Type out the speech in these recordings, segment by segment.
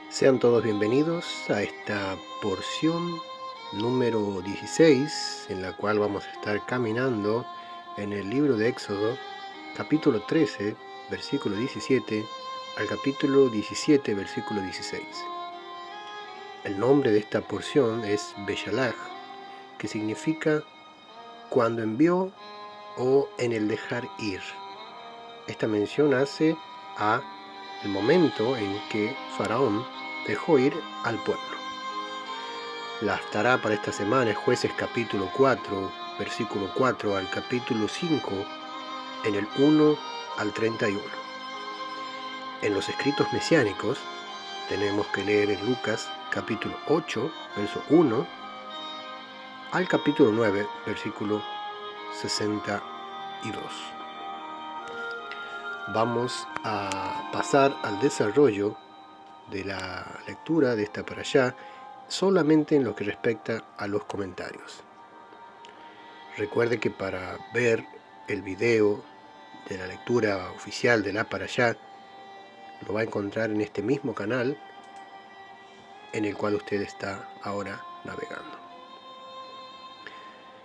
Sean todos bienvenidos a esta porción número 16, en la cual vamos a estar caminando en el libro de Éxodo, capítulo 13, versículo 17, al capítulo 17, versículo 16. El nombre de esta porción es Beshalach, que significa cuando envió o en el dejar ir. Esta mención hace a el momento en que Faraón dejó ir al pueblo. La haftará para esta semana es Jueces capítulo 4, versículo 4 al capítulo 5, en el 1 al 31. En los escritos mesiánicos tenemos que leer en Lucas capítulo 8, verso 1, al capítulo 9, versículo 62. Vamos a pasar al desarrollo de la lectura de esta parashá solamente en lo que respecta a los comentarios. Recuerde que para ver el video de la lectura oficial de la parashá lo va a encontrar en este mismo canal en el cual usted está ahora navegando.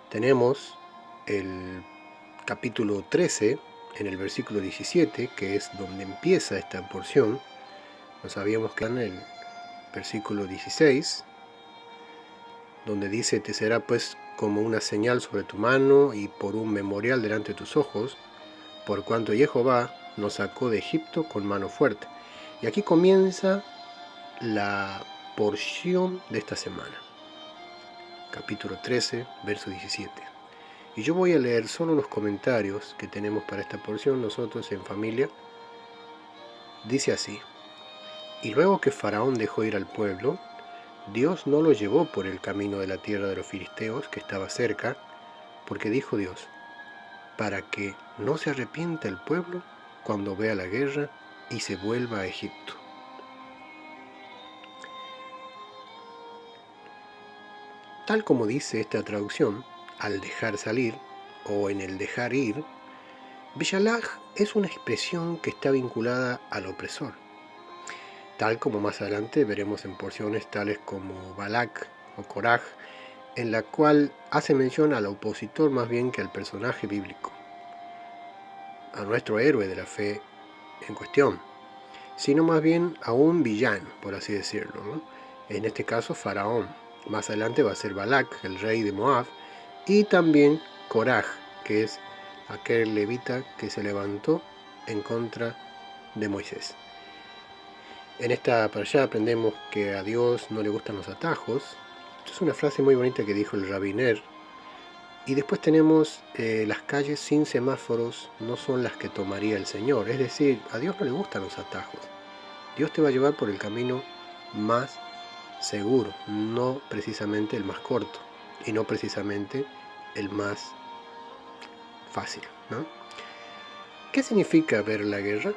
Tenemos el capítulo 13 en el versículo 17, que es donde empieza esta porción. Nos habíamos quedado en el versículo 16, donde dice: te será pues como una señal sobre tu mano y por un memorial delante de tus ojos, por cuanto Jehová nos sacó de Egipto con mano fuerte. Y aquí comienza la porción de esta semana, capítulo 13, verso 17. Y yo voy a leer solo los comentarios que tenemos para esta porción nosotros en familia. Dice así: y luego que Faraón dejó ir al pueblo, Dios no lo llevó por el camino de la tierra de los filisteos, que estaba cerca, porque dijo Dios: para que no se arrepienta el pueblo cuando vea la guerra y se vuelva a Egipto. Tal como dice esta traducción, al dejar salir o en el dejar ir, Beshalach es una expresión que está vinculada al opresor, tal como más adelante veremos en porciones tales como Balak o Koraj, en la cual hace mención al opositor más bien que al personaje bíblico, a nuestro héroe de la fe en cuestión, sino más bien a un villano, por así decirlo, ¿no? En este caso Faraón. Más adelante va a ser Balak, el rey de Moab, y también Koraj, que es aquel levita que se levantó en contra de Moisés. En esta parashá aprendemos que a Dios no le gustan los atajos. Esto es una frase muy bonita que dijo el Rabbi Ner. Y después tenemos las calles sin semáforos no son las que tomaría el Señor. Es decir, a Dios no le gustan los atajos. Dios te va a llevar por el camino más seguro, no precisamente el más corto y no precisamente el más fácil, ¿no? ¿Qué significa ver la guerra?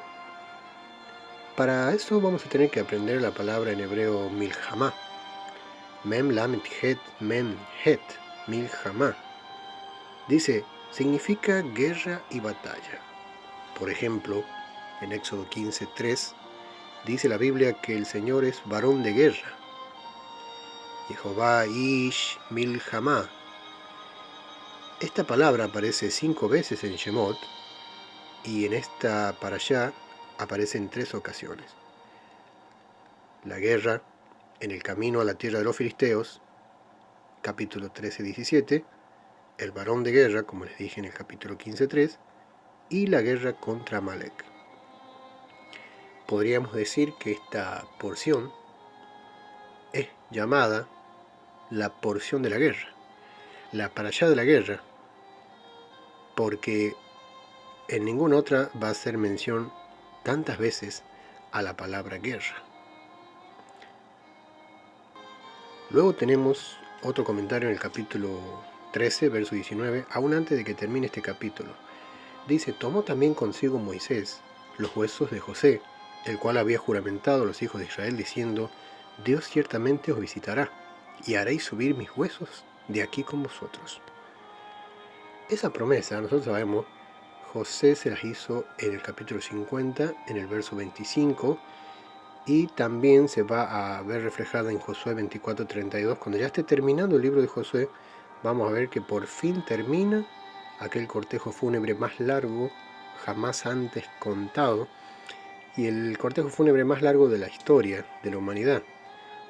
Para eso vamos a tener que aprender la palabra en hebreo milhamá. Mem lamet het mem het, milhamá. Dice, significa guerra y batalla. Por ejemplo, en Éxodo 15:3 dice la Biblia que el Señor es varón de guerra. Jehová ish milhamá. Esta palabra aparece 5 veces en Shemot y en esta parashá aparece en 3 ocasiones. La guerra en el camino a la tierra de los filisteos, capítulo 13-17, el varón de guerra, como les dije en el capítulo 15:3, y la guerra contra Amalek. Podríamos decir que esta porción es llamada la porción de la guerra, la parashá de la guerra, porque en ninguna otra va a hacer mención tantas veces a la palabra guerra. Luego tenemos otro comentario en el capítulo 13, verso 19, aún antes de que termine este capítulo. Dice: tomó también consigo Moisés los huesos de José, el cual había juramentado a los hijos de Israel, diciendo: Dios ciertamente os visitará, y haréis subir mis huesos de aquí con vosotros. Esa promesa, nosotros sabemos, José se las hizo en el capítulo 50, en el verso 25, y también se va a ver reflejada en Josué 24:32. Cuando ya esté terminando el libro de Josué, vamos a ver que por fin termina aquel cortejo fúnebre más largo jamás antes contado, y el cortejo fúnebre más largo de la historia de la humanidad.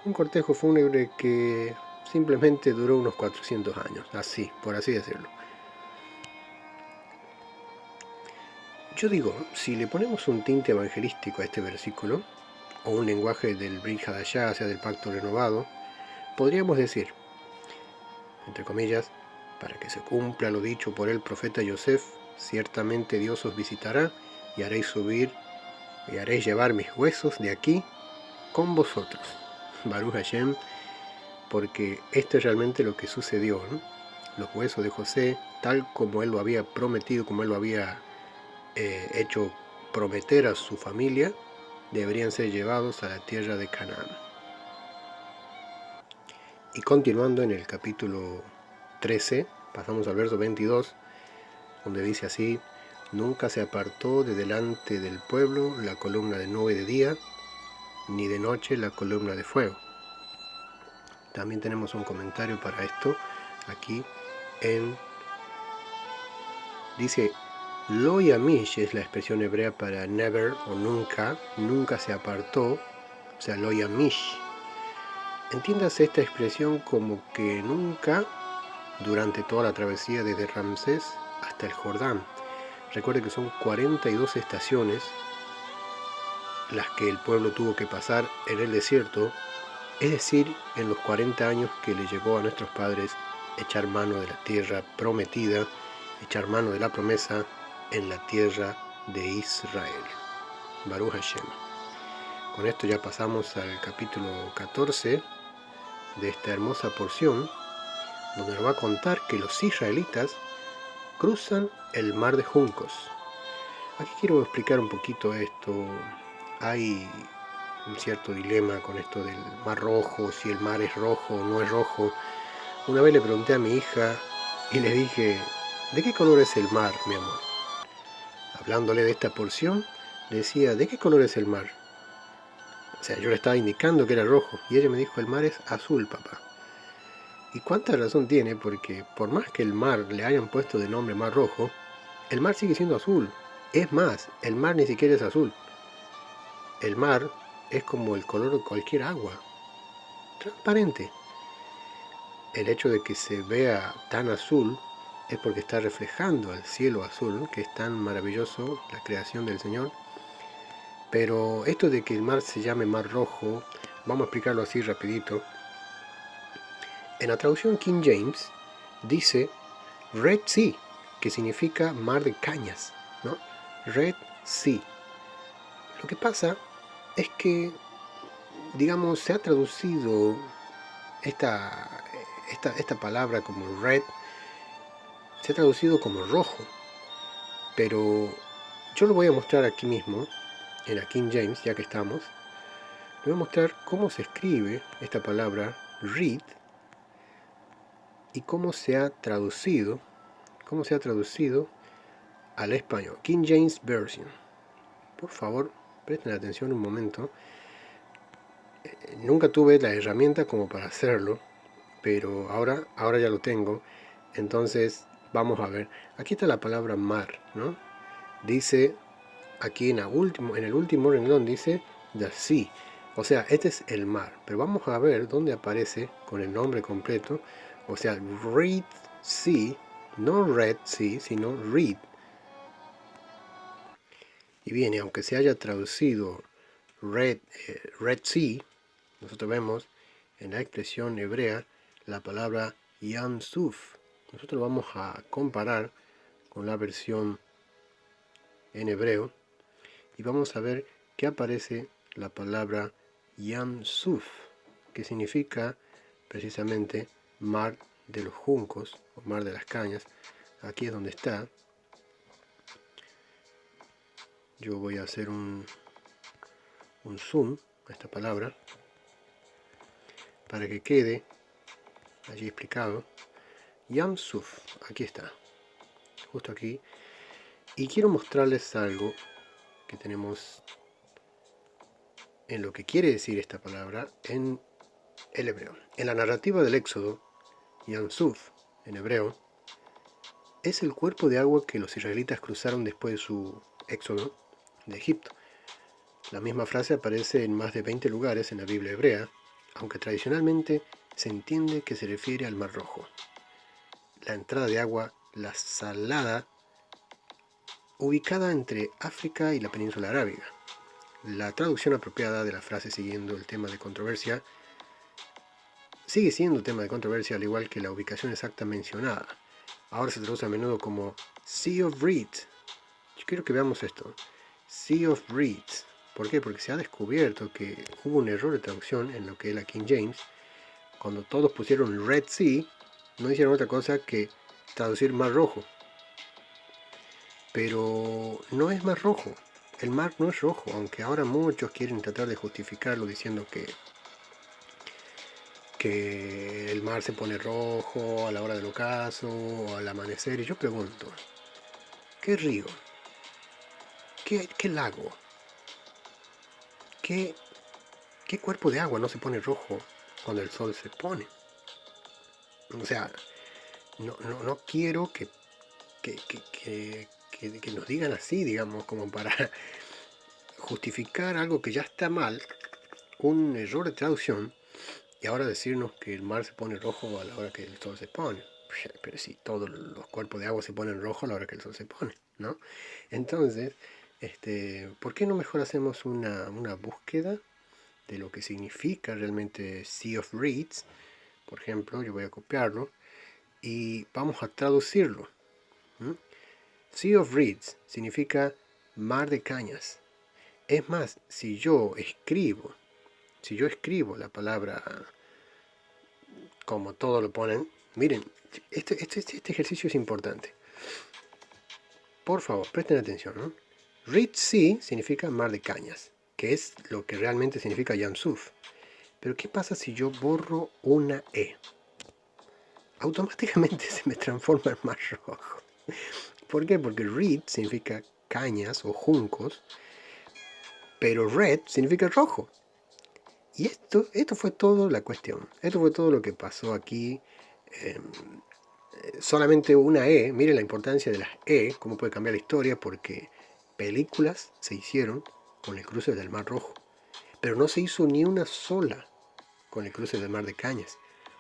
Un cortejo fúnebre que simplemente duró unos 400 años, así, por así decirlo. Yo digo, si le ponemos un tinte evangelístico a este versículo, o un lenguaje del Brit Hadashah, sea del pacto renovado, podríamos decir, entre comillas, para que se cumpla lo dicho por el profeta Yosef, ciertamente Dios os visitará y haréis subir y haréis llevar mis huesos de aquí con vosotros. Baruch Hashem, porque esto es realmente lo que sucedió, ¿no? Los huesos de José, tal como él lo había prometido, como él lo había hecho prometer a su familia, deberían ser llevados a la tierra de Canaán. Y continuando en el capítulo 13, pasamos al verso 22, donde dice así: nunca se apartó de delante del pueblo la columna de nube de día, ni de noche la columna de fuego. También tenemos un comentario para esto aquí dice, lo yamish es la expresión hebrea para never o nunca, nunca se apartó, o sea, lo yamish. Entiéndase esta expresión como que nunca, durante toda la travesía desde Ramsés hasta el Jordán. Recuerde que son 42 estaciones las que el pueblo tuvo que pasar en el desierto, es decir, en los 40 años que le llevó a nuestros padres echar mano de la tierra prometida, echar mano de la promesa en la tierra de Israel. Baruch Hashem. Con esto ya pasamos al capítulo 14 de esta hermosa porción, donde nos va a contar que los israelitas cruzan el mar de juncos. Aquí quiero explicar un poquito esto. Hay un cierto dilema con esto del mar rojo, si el mar es rojo o no es rojo. Una vez le pregunté a mi hija y le dije, ¿de qué color es el mar, mi amor? Hablándole de esta porción, le decía, ¿de qué color es el mar? O sea, yo le estaba indicando que era rojo y ella me dijo, el mar es azul, papá. Y cuánta razón tiene, porque por más que el mar le hayan puesto de nombre mar rojo, el mar sigue siendo azul. Es más, el mar ni siquiera es azul. El mar es como el color de cualquier agua, transparente. El hecho de que se vea tan azul es porque está reflejando al cielo azul, que es tan maravilloso, la creación del Señor. Pero esto de que el mar se llame mar rojo, vamos a explicarlo así rapidito. En la traducción King James dice Red Sea, que significa mar de cañas, ¿no? Red Sea. Lo que pasa es que, digamos, se ha traducido esta palabra como red, se ha traducido como rojo, pero yo lo voy a mostrar aquí mismo, en la King James, ya que estamos. Le voy a mostrar cómo se escribe esta palabra read y cómo se ha traducido al español. King James Version. Por favor, presten atención un momento. Nunca tuve la herramienta como para hacerlo, pero ahora ya lo tengo. Entonces, vamos a ver. Aquí está la palabra mar, ¿no? Dice, aquí en el último renglón dice the sea. O sea, este es el mar. Pero vamos a ver dónde aparece con el nombre completo. O sea, Red Sea, no Red Sea, sino Read. Y bien, aunque se haya traducido Red Sea, nosotros vemos en la expresión hebrea la palabra Yam Suf. Nosotros vamos a comparar con la versión en hebreo y vamos a ver que aparece la palabra Yam Suf, que significa precisamente mar de los juncos o mar de las cañas. Aquí es donde está. Yo voy a hacer un zoom a esta palabra. para que quede allí explicado. Yam Suf, aquí está, justo aquí. Y quiero mostrarles algo que tenemos en lo que quiere decir esta palabra en el hebreo. En la narrativa del Éxodo, Yam Suf, en hebreo, es el cuerpo de agua que los israelitas cruzaron después de su éxodo de Egipto. La misma frase aparece en más de 20 lugares en la Biblia hebrea, aunque tradicionalmente se entiende que se refiere al Mar Rojo. La entrada de agua, la salada, ubicada entre África y la península arábiga. La traducción apropiada de la frase siguiendo el tema de controversia sigue siendo tema de controversia al igual que la ubicación exacta mencionada. Ahora se traduce a menudo como Sea of Reeds. Yo quiero que veamos esto. Sea of Reeds. ¿Por qué? Porque se ha descubierto que hubo un error de traducción en lo que es la King James. Cuando todos pusieron Red Sea, no hicieron otra cosa que traducir Mar Rojo. Pero no es Mar Rojo. El mar no es rojo, aunque ahora muchos quieren tratar de justificarlo diciendo que el mar se pone rojo a la hora del ocaso o al amanecer. Y yo pregunto, ¿qué río? ¿Qué lago? ¿Qué cuerpo de agua no se pone rojo cuando el sol se pone? O sea, no quiero que nos digan así, digamos, como para justificar algo que ya está mal, un error de traducción, y ahora decirnos que el mar se pone rojo a la hora que el sol se pone. Pero si todos los cuerpos de agua se ponen rojos a la hora que el sol se pone, ¿no? Entonces, ¿por qué no mejor hacemos una búsqueda de lo que significa realmente Sea of Reeds? Por ejemplo, yo voy a copiarlo y vamos a traducirlo. Sea of Reeds significa mar de cañas. Es más, si yo escribo la palabra como todos lo ponen, miren, este ejercicio es importante. Por favor, presten atención, ¿no? Red Sea significa mar de cañas, que es lo que realmente significa Yam Suf. Pero ¿qué pasa si yo borro una E? Automáticamente se me transforma en mar rojo. ¿Por qué? Porque reed significa cañas o juncos, pero red significa rojo. Y esto fue todo la cuestión. Esto fue todo lo que pasó aquí. Solamente una E, miren la importancia de las E, cómo puede cambiar la historia, porque películas se hicieron con el cruce del Mar Rojo. Pero no se hizo ni una sola con el cruce del Mar de Cañas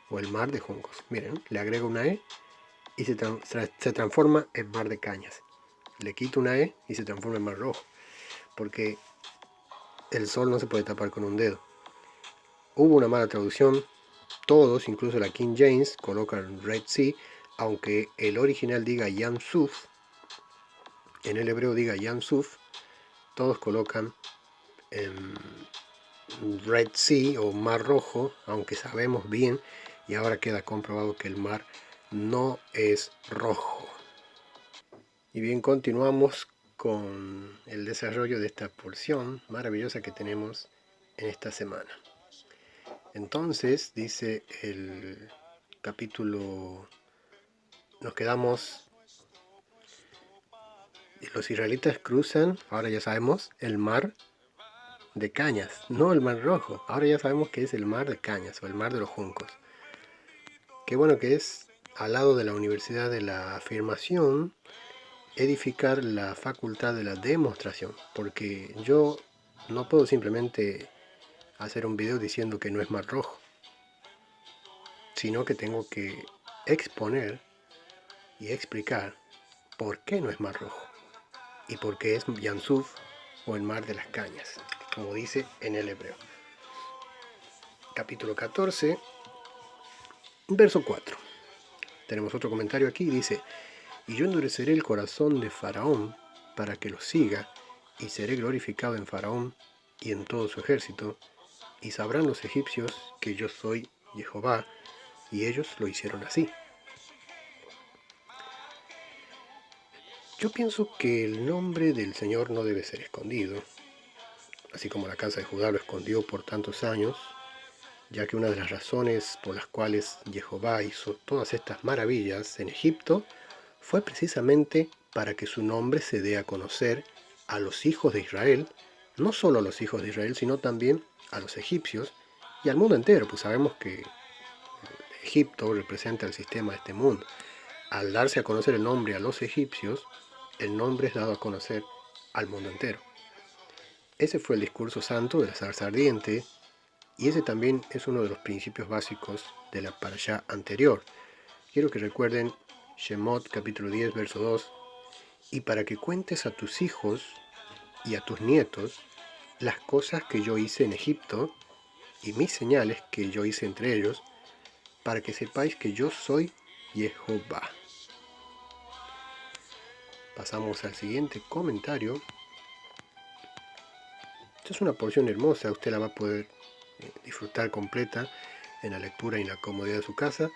o el Mar de Juncos. Miren, le agrego una E y se transforma en Mar de Cañas. Le quito una E y se transforma en Mar Rojo. Porque el sol no se puede tapar con un dedo. Hubo una mala traducción. Todos, incluso la King James, colocan Red Sea, aunque el original diga Yam Suf, en el hebreo diga Yam Suf, todos colocan Red Sea o Mar Rojo, aunque sabemos bien, y ahora queda comprobado que el mar no es rojo. Y bien, continuamos con el desarrollo de esta porción maravillosa que tenemos en esta semana. Entonces, dice el capítulo, nos quedamos, los israelitas cruzan, ahora ya sabemos, el mar de Cañas, no el Mar Rojo, ahora ya sabemos que es el Mar de Cañas o el Mar de los Juncos. Qué bueno que es, al lado de la Universidad de la Afirmación, edificar la facultad de la demostración, porque yo no puedo simplemente hacer un video diciendo que no es Mar Rojo, sino que tengo que exponer y explicar por qué no es Mar Rojo y por qué es Yam Suf o el Mar de las Cañas, como dice en el hebreo. Capítulo 14, verso 4. Tenemos otro comentario aquí, dice: y yo endureceré el corazón de Faraón para que lo siga, y seré glorificado en Faraón y en todo su ejército, y sabrán los egipcios que yo soy Jehová, y ellos lo hicieron así. Yo pienso que el nombre del Señor no debe ser escondido, así como la casa de Judá lo escondió por tantos años. ya que una de las razones por las cuales Jehová hizo todas estas maravillas en Egipto fue precisamente para que su nombre se dé a conocer a los hijos de Israel, no solo a los hijos de Israel, sino también a los egipcios y al mundo entero, pues sabemos que Egipto representa el sistema de este mundo. Al darse a conocer el nombre a los egipcios, el nombre es dado a conocer al mundo entero. Ese fue el discurso santo de la zarza ardiente, y ese también es uno de los principios básicos de la parashá anterior. Quiero que recuerden Shemot capítulo 10, verso 2, y para que cuentes a tus hijos y a tus nietos las cosas que yo hice en Egipto y mis señales que yo hice entre ellos, para que sepáis que yo soy Jehová. Pasamos al siguiente comentario. Esta es una porción hermosa, usted la va a poder disfrutar completa en la lectura y en la comodidad de su casa.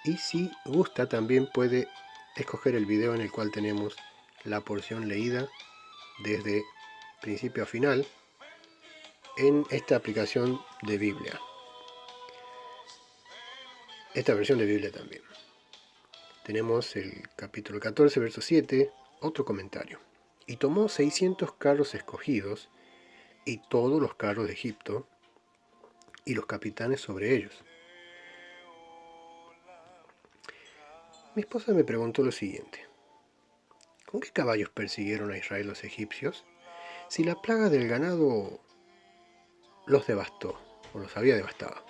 Y si gusta, también puede escoger el video en el cual tenemos la porción leída desde principio a final en esta aplicación de Biblia. Esta versión de Biblia también. Tenemos el capítulo 14, verso 7, otro comentario. Y tomó 600 carros escogidos y todos los carros de Egipto y los capitanes sobre ellos. Mi esposa me preguntó lo siguiente: ¿con qué caballos persiguieron a Israel los egipcios? Si la plaga del ganado los devastó, o los había devastado.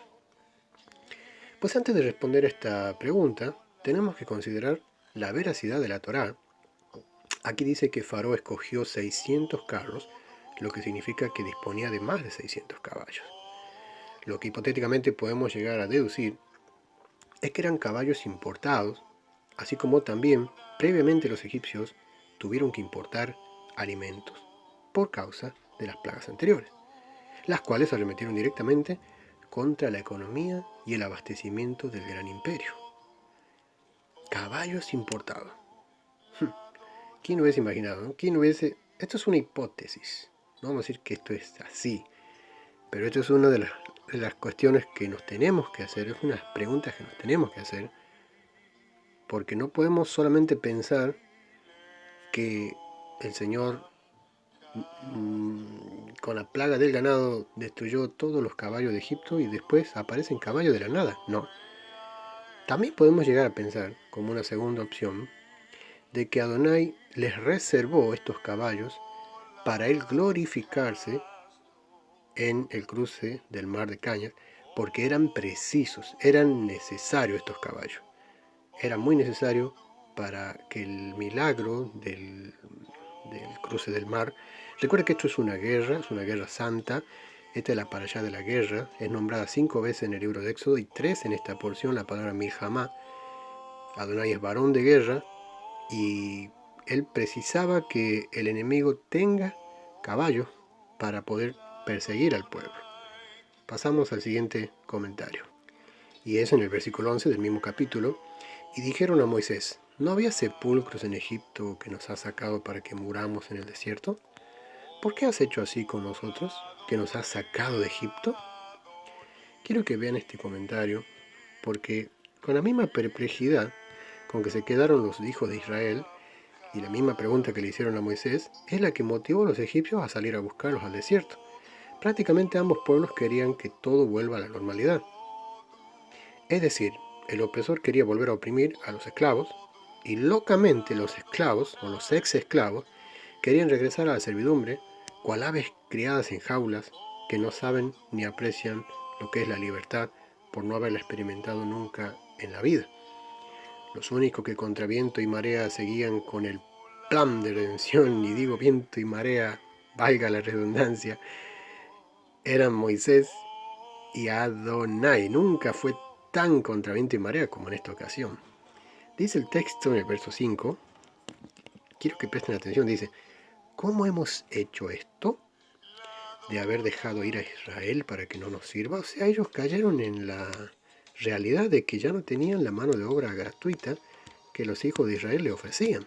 Pues antes de responder esta pregunta, tenemos que considerar la veracidad de la Torá. Aquí dice que Faraón escogió 600 carros, lo que significa que disponía de más de 600 caballos. Lo que hipotéticamente podemos llegar a deducir es que eran caballos importados, así como también previamente los egipcios tuvieron que importar alimentos por causa de las plagas anteriores, las cuales arremetieron directamente contra la economía y el abastecimiento del gran imperio. Caballos importados. ¿Quién hubiese imaginado? ¿Quién hubiese? Esto es una hipótesis. No vamos a decir que esto es así, pero esto es una de las cuestiones que nos tenemos que hacer, es unas preguntas que nos tenemos que hacer, porque no podemos solamente pensar que el Señor con la plaga del ganado destruyó todos los caballos de Egipto y después aparecen caballos de la nada. No. También podemos llegar a pensar, como una segunda opción, de que Adonai les reservó estos caballos para él glorificarse en el cruce del mar de Cañas, porque eran precisos, eran necesarios estos caballos. Era muy necesario para que el milagro del cruce del mar. Recuerda que esto es una guerra santa. Esta es la parashá de la guerra. Es nombrada 5 veces en el libro de Éxodo y 3 en esta porción, la palabra milhamá. Adonai es varón de guerra y él precisaba que el enemigo tenga caballos para poder perseguir al pueblo. Pasamos al siguiente comentario. Y es en el versículo 11 del mismo capítulo. Y dijeron a Moisés: ¿no había sepulcros en Egipto que nos has sacado para que muramos en el desierto? ¿Por qué has hecho así con nosotros, que nos has sacado de Egipto? Quiero que vean este comentario, porque con la misma perplejidad con que se quedaron los hijos de Israel, y la misma pregunta que le hicieron a Moisés, es la que motivó a los egipcios a salir a buscarlos al desierto. Prácticamente ambos pueblos querían que todo vuelva a la normalidad. Es decir, el opresor quería volver a oprimir a los esclavos, y locamente los esclavos, o los ex esclavos, querían regresar a la servidumbre, cual aves criadas en jaulas, que no saben ni aprecian lo que es la libertad por no haberla experimentado nunca en la vida. Los únicos que contra viento y marea seguían con el plan de redención, y digo viento y marea, valga la redundancia, eran Moisés y Adonai. Nunca fue tan contra viento y marea como en esta ocasión. Dice el texto en el verso 5, quiero que presten atención, dice: ¿cómo hemos hecho esto? De haber dejado ir a Israel para que no nos sirva. O sea, ellos cayeron en la realidad de que ya no tenían la mano de obra gratuita que los hijos de Israel le ofrecían.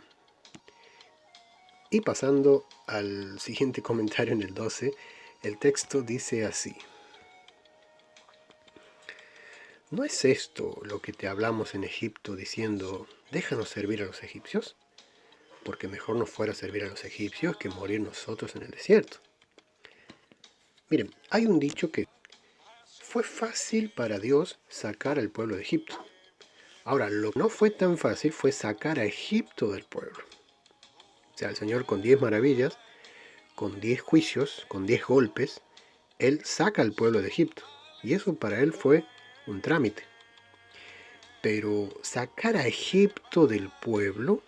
Y pasando al siguiente comentario en el 12, el texto dice así: ¿No es esto lo que te hablamos en Egipto diciendo, déjanos servir a los egipcios? Porque mejor nos fuera servir a los egipcios que morir nosotros en el desierto. Miren, hay un dicho que fue fácil para Dios sacar al pueblo de Egipto. Ahora, lo que no fue tan fácil fue sacar a Egipto del pueblo. O sea, el Señor con 10 maravillas, con 10 juicios, con 10 golpes, Él saca al pueblo de Egipto. Y eso para Él fue un trámite. Pero sacar a Egipto del pueblo,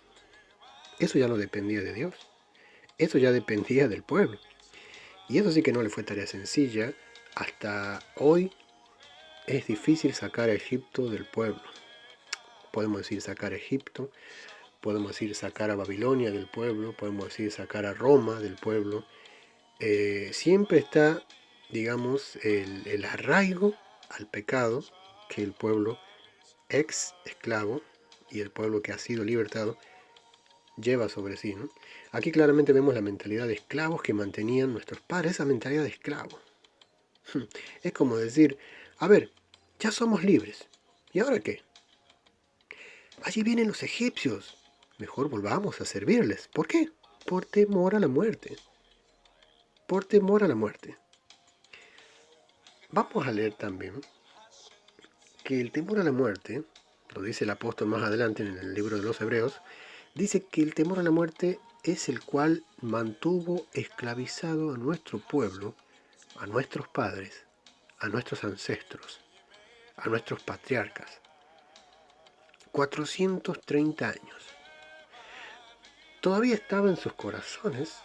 eso ya no dependía de Dios. Eso ya dependía del pueblo. Y eso sí que no le fue tarea sencilla. Hasta hoy es difícil sacar a Egipto del pueblo. Podemos decir sacar a Egipto, podemos decir sacar a Babilonia del pueblo, podemos decir sacar a Roma del pueblo. Siempre está, digamos, el arraigo al pecado que el pueblo ex esclavo y el pueblo que ha sido libertado lleva sobre sí, ¿no? Aquí claramente vemos la mentalidad de esclavos que mantenían nuestros padres, esa mentalidad de esclavo. Es como decir, a ver, ya somos libres, ¿y ahora qué? Allí vienen los egipcios, mejor volvamos a servirles. ¿Por qué? Por temor a la muerte. Por temor a la muerte. Vamos a leer también que el temor a la muerte, lo dice el apóstol más adelante en el libro de los Hebreos, dice que el temor a la muerte es el cual mantuvo esclavizado a nuestro pueblo, a nuestros padres, a nuestros ancestros, a nuestros patriarcas. 430 años. Todavía estaba en sus corazones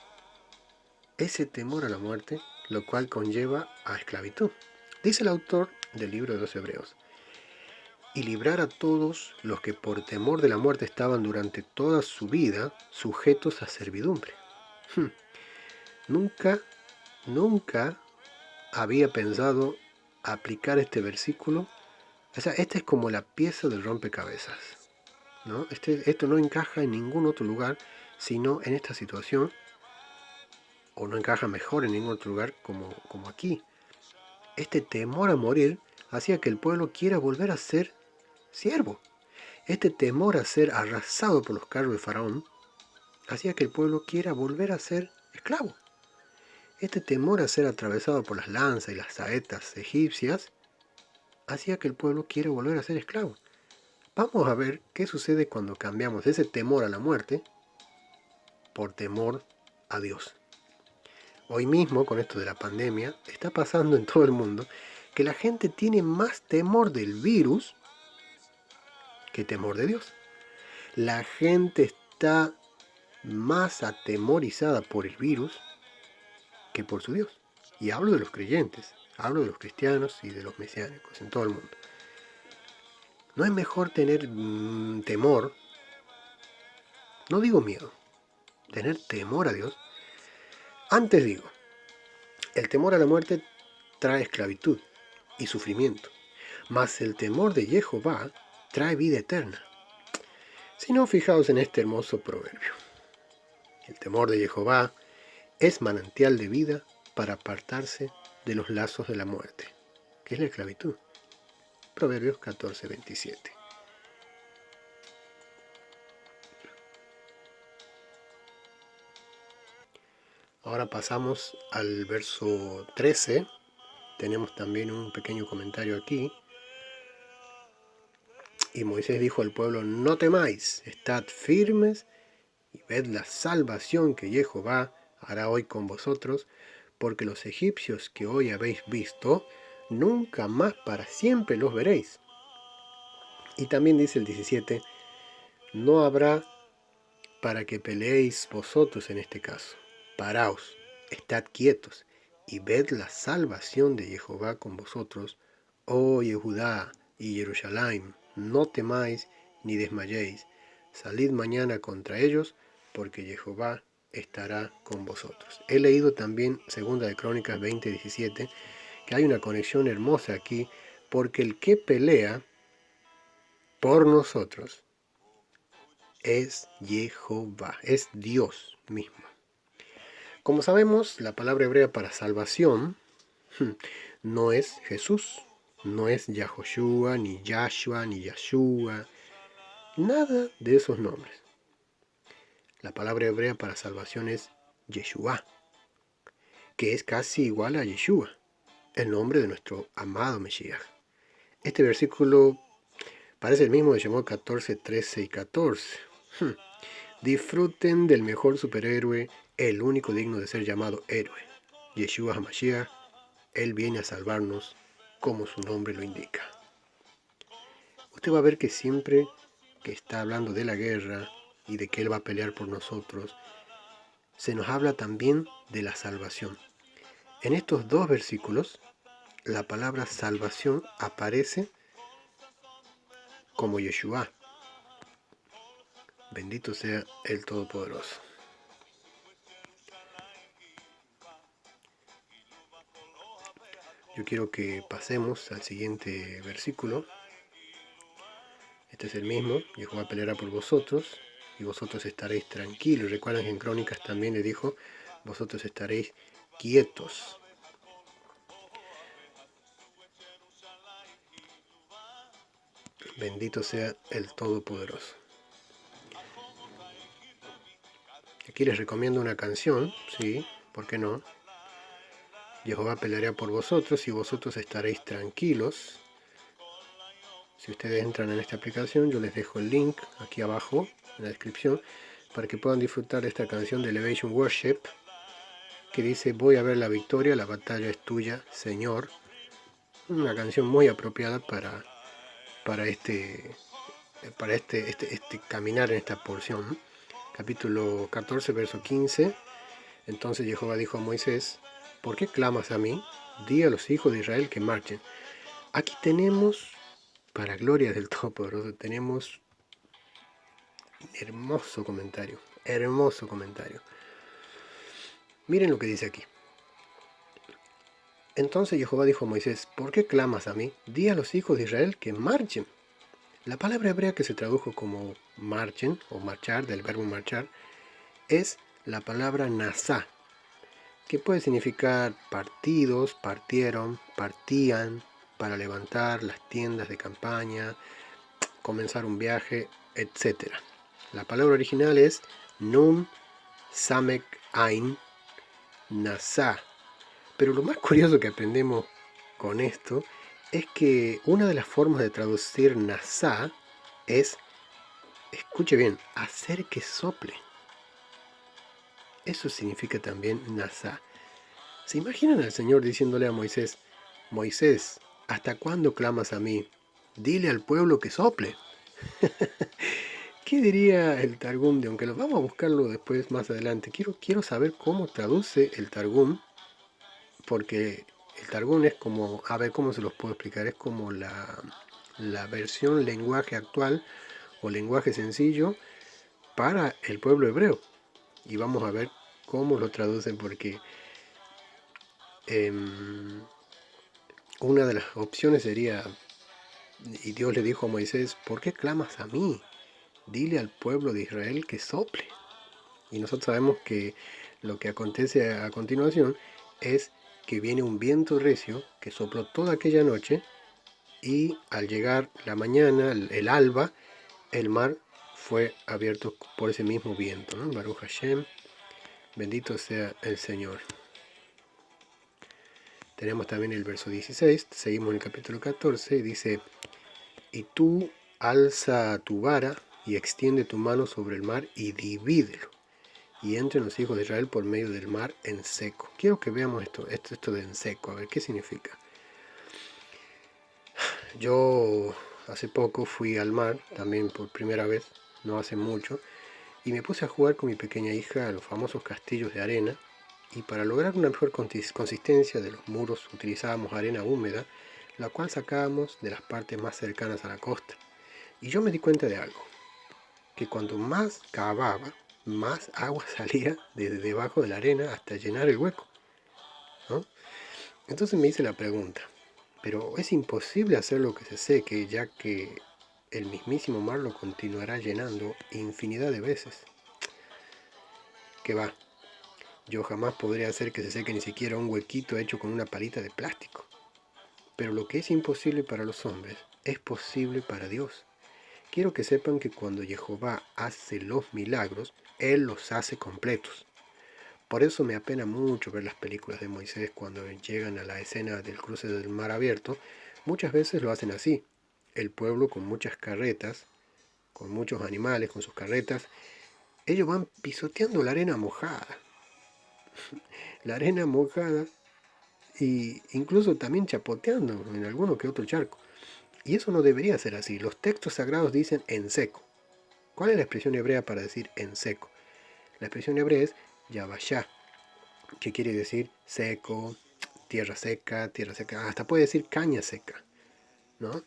ese temor a la muerte, lo cual conlleva a esclavitud. Dice el autor del libro de los Hebreos, y librar a todos los que por temor de la muerte estaban durante toda su vida sujetos a servidumbre. Nunca había pensado aplicar este versículo. O sea, esta es como la pieza del rompecabezas, ¿no? Esto no encaja en ningún otro lugar, sino en esta situación, o no encaja mejor en ningún otro lugar como aquí. Este temor a morir hacía que el pueblo quiera volver a ser siervo. Este temor a ser arrasado por los carros de Faraón hacía que el pueblo quiera volver a ser esclavo. Este temor a ser atravesado por las lanzas y las saetas egipcias hacía que el pueblo quiera volver a ser esclavo. Vamos a ver qué sucede cuando cambiamos ese temor a la muerte por temor a Dios. Hoy mismo, con esto de la pandemia, está pasando en todo el mundo que la gente tiene más temor del virus que temor de Dios. La gente está más atemorizada por el virus que por su Dios. Y hablo de los creyentes, hablo de los cristianos y de los mesiánicos en todo el mundo. ¿No es mejor tener temor? No digo miedo, tener temor a Dios. Antes digo, el temor a la muerte trae esclavitud y sufrimiento, mas el temor de Jehová trae vida eterna. Si no, fijaos en este hermoso proverbio. El temor de Jehová es manantial de vida para apartarse de los lazos de la muerte, que es la esclavitud. Proverbios 14:27. Ahora pasamos al verso 13. Tenemos también un pequeño comentario aquí. Y Moisés dijo al pueblo, no temáis, estad firmes y ved la salvación que Jehová hará hoy con vosotros, porque los egipcios que hoy habéis visto, nunca más para siempre los veréis. Y también dice el 17, no habrá para que peleéis vosotros en este caso. Paraos, estad quietos, y ved la salvación de Jehová con vosotros, oh Judá y Jerusalén, no temáis ni desmayéis, salid mañana contra ellos, porque Jehová estará con vosotros. He leído también 2 de Crónicas 20:17, que hay una conexión hermosa aquí, porque el que pelea por nosotros es Jehová, es Dios mismo. Como sabemos, la palabra hebrea para salvación no es Jesús, No es Yahoshua, ni Yahshua, ni Yashua, nada de esos nombres. La palabra hebrea para salvación es Yeshua, que es casi igual a Yeshua, el nombre de nuestro amado Mesías. Este versículo parece el mismo de Shemot 14, 13 y 14. Disfruten del mejor superhéroe, el único digno de ser llamado héroe. Yeshua HaMashiach, Él viene a salvarnos, como su nombre lo indica. Usted va a ver que siempre que está hablando de la guerra y de que Él va a pelear por nosotros, se nos habla también de la salvación. En estos dos versículos, la palabra salvación aparece como Yeshua. Bendito sea el Todopoderoso. Yo quiero que pasemos al siguiente versículo. Este es el mismo. Jehová peleará por vosotros y vosotros estaréis tranquilos. Recuerdan que en Crónicas también le dijo, vosotros estaréis quietos. Bendito sea el Todopoderoso. Aquí les recomiendo una canción, sí, ¿por qué no? Jehová peleará por vosotros y vosotros estaréis tranquilos. Si ustedes entran en esta aplicación, yo les dejo el link aquí abajo en la descripción para que puedan disfrutar de esta canción de Elevation Worship que dice: voy a ver la victoria, la batalla es tuya, Señor. Una canción muy apropiada para este caminar en esta porción. Capítulo 14, verso 15. Entonces Jehová dijo a Moisés: ¿por qué clamas a mí? Di a los hijos de Israel que marchen. Aquí tenemos, para gloria del Todopoderoso, tenemos un hermoso comentario. Hermoso comentario. Miren lo que dice aquí. Entonces Jehová dijo a Moisés: ¿por qué clamas a mí? Di a los hijos de Israel que marchen. La palabra hebrea que se tradujo como marchen o marchar, del verbo marchar, es la palabra nasá, que puede significar partidos, partieron, partían, para levantar las tiendas de campaña, comenzar un viaje, etc. La palabra original es Nun Samek Ain Nasá. Pero lo más curioso que aprendemos con esto es que una de las formas de traducir Nasá es, escuche bien, hacer que sople. Eso significa también Nasá. ¿Se imaginan al Señor diciéndole a Moisés: Moisés, ¿hasta cuándo clamas a mí? Dile al pueblo que sople. ¿Qué diría el Targum? Aunque lo vamos a buscarlo después más adelante. Quiero saber cómo traduce el Targum, porque el Targum es como, a ver cómo se los puedo explicar, es como la versión lenguaje actual o lenguaje sencillo para el pueblo hebreo. Y vamos a ver cómo lo traducen, porque una de las opciones sería: y Dios le dijo a Moisés: ¿por qué clamas a mí? Dile al pueblo de Israel que sople. Y nosotros sabemos que lo que acontece a continuación es que viene un viento recio que sopló toda aquella noche, y al llegar la mañana, el alba, el mar fue abierto por ese mismo viento, ¿no? Baruch Hashem, bendito sea el Señor. Tenemos también el verso 16, seguimos en el capítulo 14, dice: y tú alza tu vara y extiende tu mano sobre el mar y divídelo, y entren los hijos de Israel por medio del mar en seco. Quiero que veamos esto de en seco, a ver qué significa. Yo hace poco fui al mar, también por primera vez, no hace mucho, y me puse a jugar con mi pequeña hija a los famosos castillos de arena, y para lograr una mejor consistencia de los muros utilizábamos arena húmeda, la cual sacábamos de las partes más cercanas a la costa. Y yo me di cuenta de algo, que cuanto más cavaba, más agua salía desde debajo de la arena hasta llenar el hueco, ¿no? Entonces me hice la pregunta: pero es imposible hacerlo que se seque, ya que el mismísimo mar lo continuará llenando infinidad de veces. ¿Qué va? Yo jamás podría hacer que se seque ni siquiera un huequito hecho con una palita de plástico. Pero lo que es imposible para los hombres es posible para Dios. Quiero que sepan que cuando Jehová hace los milagros, Él los hace completos. Por eso me apena mucho ver las películas de Moisés cuando llegan a la escena del cruce del mar abierto. Muchas veces lo hacen así. El pueblo con muchas carretas, con muchos animales, con sus carretas, ellos van pisoteando la arena mojada. La arena mojada y incluso también chapoteando en alguno que otro charco. Y eso no debería ser así. Los textos sagrados dicen en seco. ¿Cuál es la expresión hebrea para decir en seco? La expresión hebrea es yavashá, que quiere decir seco, tierra seca, hasta puede decir caña seca, ¿no?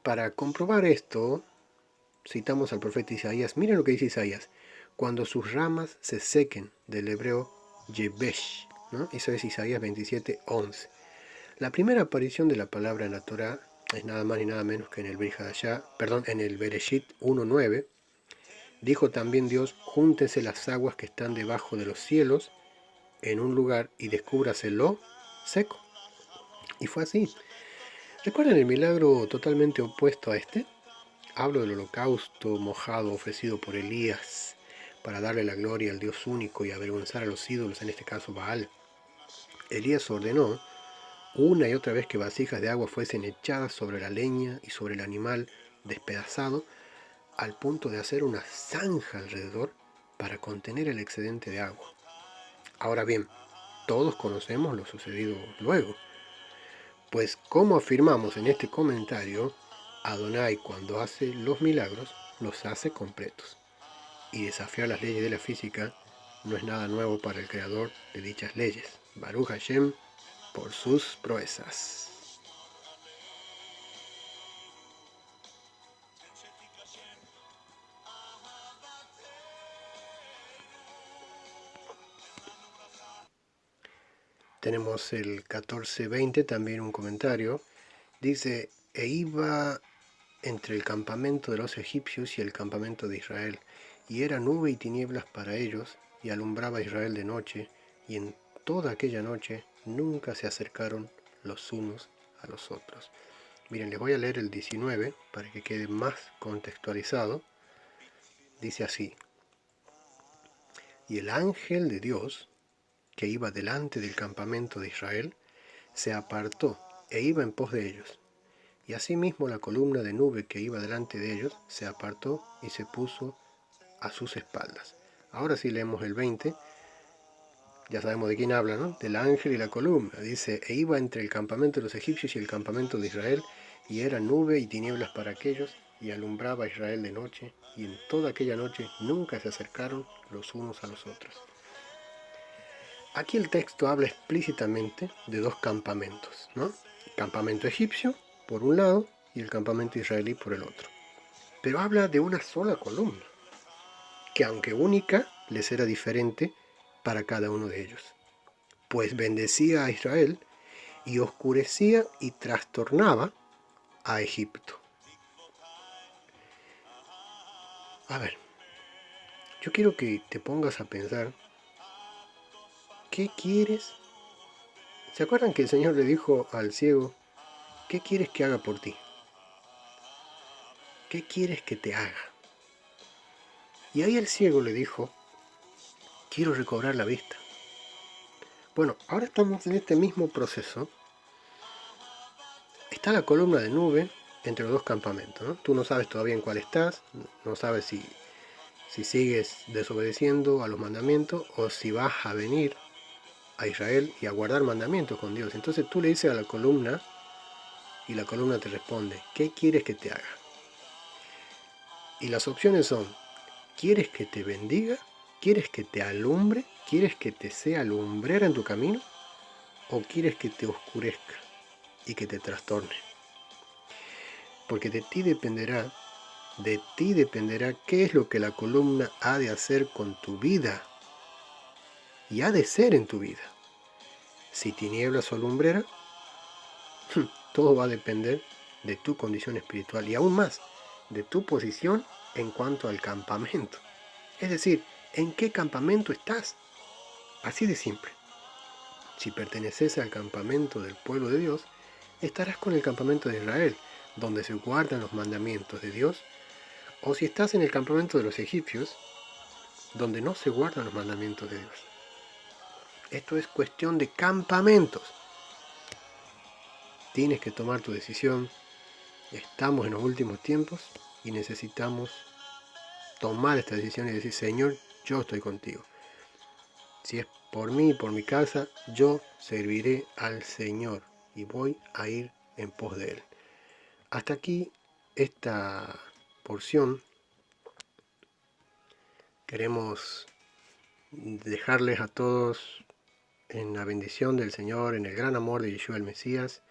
Para comprobar esto, citamos al profeta Isaías. Miren lo que dice Isaías. Cuando sus ramas se sequen, del hebreo yebesh, ¿no? Eso es Isaías 27:11. La primera aparición de la palabra en la Torá es nada más ni nada menos que en el en el Bereshit 1:9. Dijo también Dios: júntense las aguas que están debajo de los cielos en un lugar y descúbraselo seco. Y fue así. ¿Recuerdan el milagro totalmente opuesto a este? Hablo del holocausto mojado ofrecido por Elías para darle la gloria al Dios único y avergonzar a los ídolos, en este caso Baal. Elías ordenó una y otra vez que vasijas de agua fuesen echadas sobre la leña y sobre el animal despedazado, al punto de hacer una zanja alrededor para contener el excedente de agua. Ahora bien, todos conocemos lo sucedido luego, pues como afirmamos en este comentario, Adonai cuando hace los milagros, los hace completos. Y desafiar las leyes de la física no es nada nuevo para el creador de dichas leyes. Baruch Hashem por sus proezas. Tenemos el 14:20, también un comentario. Dice, e iba entre el campamento de los egipcios y el campamento de Israel, y era nube y tinieblas para ellos, y alumbraba a Israel de noche, y en toda aquella noche nunca se acercaron los unos a los otros. Miren, les voy a leer el 19 para que quede más contextualizado. Dice así, y el ángel de Dios, que iba delante del campamento de Israel, se apartó e iba en pos de ellos. Y asimismo la columna de nube que iba delante de ellos se apartó y se puso a sus espaldas. Ahora sí leemos el 20, ya sabemos de quién habla, ¿no? Del ángel y la columna. Dice, e iba entre el campamento de los egipcios y el campamento de Israel, y era nube y tinieblas para aquellos, y alumbraba a Israel de noche, y en toda aquella noche nunca se acercaron los unos a los otros. Aquí el texto habla explícitamente de dos campamentos, ¿no? El campamento egipcio, por un lado, y el campamento israelí por el otro. Pero habla de una sola columna, que aunque única, les era diferente para cada uno de ellos. Pues bendecía a Israel y oscurecía y trastornaba a Egipto. A ver, yo quiero que te pongas a pensar, ¿qué quieres? ¿Se acuerdan que el Señor le dijo al ciego, ¿qué quieres que haga por ti? ¿Qué quieres que te haga? Y ahí el ciego le dijo, quiero recobrar la vista. Bueno, ahora estamos en este mismo proceso. Está la columna de nube entre los dos campamentos, ¿no? Tú no sabes todavía en cuál estás, no sabes si sigues desobedeciendo a los mandamientos o si vas a venir a Israel y a guardar mandamientos con Dios. Entonces tú le dices a la columna y la columna te responde, ¿qué quieres que te haga? Y las opciones son, ¿quieres que te bendiga? ¿Quieres que te alumbre? ¿Quieres que te sea lumbrera en tu camino? ¿O quieres que te oscurezca y que te trastorne? Porque de ti dependerá qué es lo que la columna ha de hacer con tu vida y ha de ser en tu vida. Si tinieblas o lumbrera, todo va a depender de tu condición espiritual y aún más, de tu posición en cuanto al campamento. Es decir, ¿en qué campamento estás? Así de simple. Si perteneces al campamento del pueblo de Dios, estarás con el campamento de Israel, donde se guardan los mandamientos de Dios, o si estás en el campamento de los egipcios, donde no se guardan los mandamientos de Dios. Esto es cuestión de campamentos. Tienes que tomar tu decisión. Estamos en los últimos tiempos y necesitamos tomar esta decisión y decir, Señor, yo estoy contigo. Si es por mí y por mi casa, yo serviré al Señor y voy a ir en pos de Él. Hasta aquí esta porción. Queremos dejarles a todos en la bendición del Señor, en el gran amor de Yeshua el Mesías.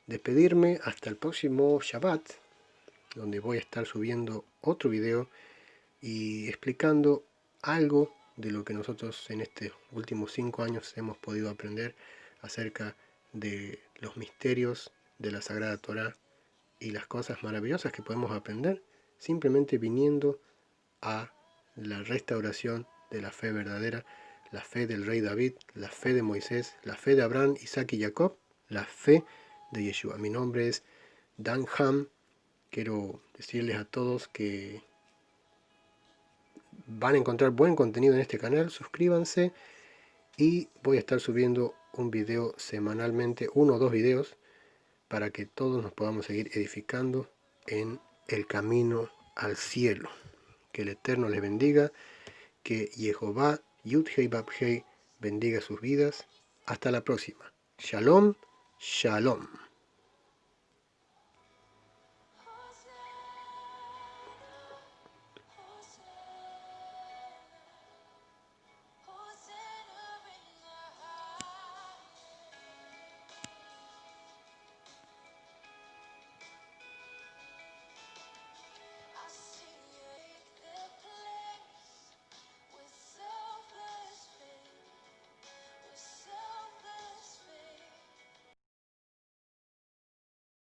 Despedirme hasta el próximo Shabbat, donde voy a estar subiendo otro video y explicando algo de lo que nosotros en estos últimos 5 años hemos podido aprender acerca de los misterios de la Sagrada Torá y las cosas maravillosas que podemos aprender simplemente viniendo a la restauración de la fe verdadera, la fe del rey David, la fe de Moisés, la fe de Abraham, Isaac y Jacob, la fe de Yeshua. Mi nombre es Dan Ham. Quiero decirles a todos que van a encontrar buen contenido en este canal. Suscríbanse y voy a estar subiendo un video semanalmente, 1 o 2 videos, para que todos nos podamos seguir edificando en el camino al cielo. Que el Eterno les bendiga, que Jehová Yud-Hei Bab-Hei bendiga sus vidas. Hasta la próxima. Shalom, shalom.